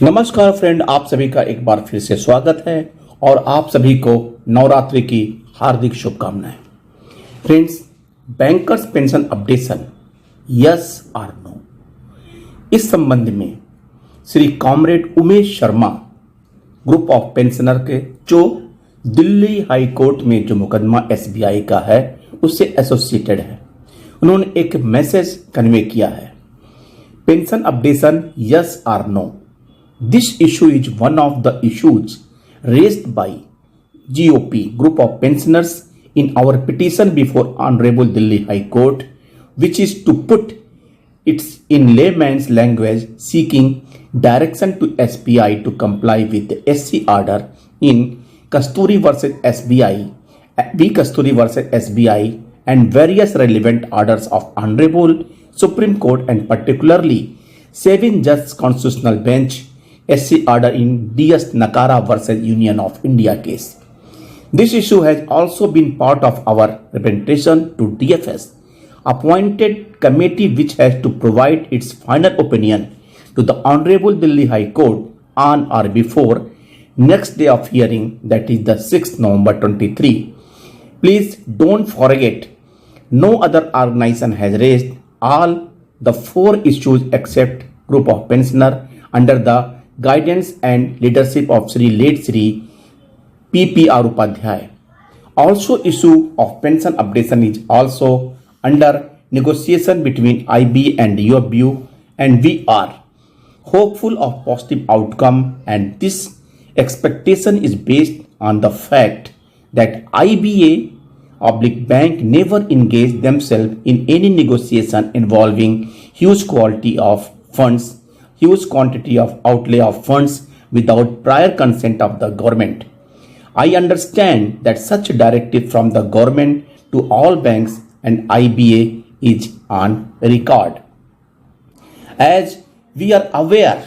नमस्कार फ्रेंड, आप सभी का एक बार फिर से स्वागत है और आप सभी को नवरात्रि की हार्दिक शुभकामनाएं। Friends, bankers pension updation yes और नो, इस संबंध में Shri comrade Umesh Sharma group of pensioner के जो दिल्ली हाई कोर्ट में जो मुकदमा एसबीआई का है उससे एसोसिएटेड है, उन्होंने एक मैसेज कन्वे किया है। पेंशन अपडेशन यस और no, this issue is one of the issues raised by GOP group of pensioners in our petition before Honorable Delhi High Court, which is to put it in layman's language seeking direction to SBI to comply with the SC order in Kasturi versus SBI, B Kasturi versus SBI and various relevant orders of Honorable Supreme Court and particularly 7-judge constitutional bench SC order in DS Nakara versus Union of India case. This issue has also been part of our representation to DFS, appointed committee which has to provide its final opinion to the Honorable Delhi High Court on or before next day of hearing, that is the 6th November 23. Please don't forget, no other organization has raised all the 4 issues except group of pensioner under the guidance and leadership of Sri late Sri PPR Upadhyay. Also, issue of pension updation is also under negotiation between IB and UFBU, and we are hopeful of positive outcome, and this expectation is based on the fact that IBA oblique bank never engaged themselves in any negotiation involving huge quantity of outlay of funds without prior consent of the government. I understand that such directive from the government to all banks and IBA is on record. As we are aware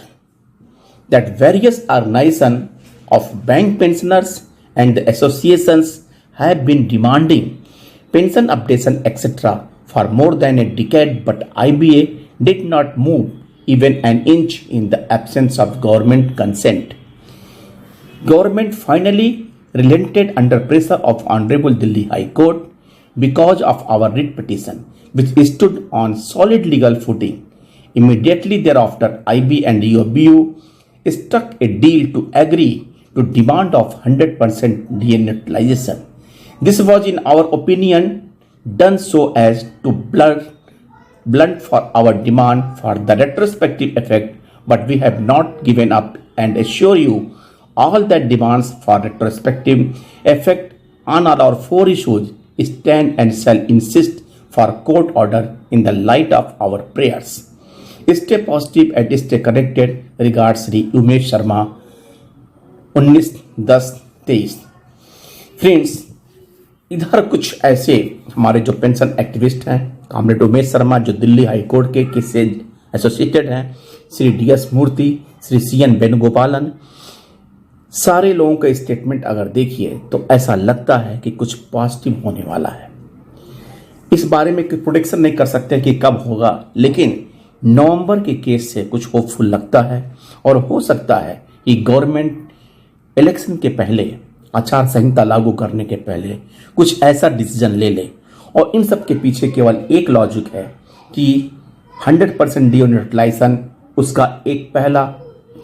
that various organizations of bank pensioners and the associations have been demanding pension updation etc. for more than a decade, but IBA did not move even an inch in the absence of government consent. Government finally relented under pressure of Honorable Delhi High Court because of our writ petition, which stood on solid legal footing. Immediately thereafter, IB and UBU struck a deal to agree to demand of 100% denuclearization. This was, in our opinion, done so as to blunt for our demand for the retrospective effect, but we have not given up and assure you all that demands for retrospective effect on all our 4 issues stand and shall insist for court order in the light of our prayers. Stay positive and stay connected. Regards, Sri Umesh Sharma, 19-10-23। Friends, इधर कुछ ऐसे हमारे जो pension activist हैं, comrade Umesh Sharma जो Delhi high court के case से associated हैं, श्री डीएस मूर्ति, श्री सीएन वेणुगोपालन, सारे लोगों का स्टेटमेंट अगर देखिए तो ऐसा लगता है कि कुछ पॉजिटिव होने वाला है। इस बारे में प्रोडिक्शन नहीं कर सकते कि कब होगा, लेकिन नवंबर के केस से कुछ होपफुल लगता है और हो सकता है कि गवर्नमेंट इलेक्शन के पहले, आचार संहिता लागू करने के पहले कुछ ऐसा डिसीजन ले ले। और इन सब के पीछे केवल एक लॉजिक है कि 100% डीन्यूट्रलाइजेशन उसका एक पहला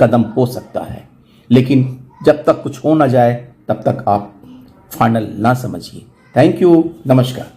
कदम हो सकता है, लेकिन जब तक कुछ हो ना जाए तब तक आप फाइनल ना समझिए। थैंक यू, नमस्कार।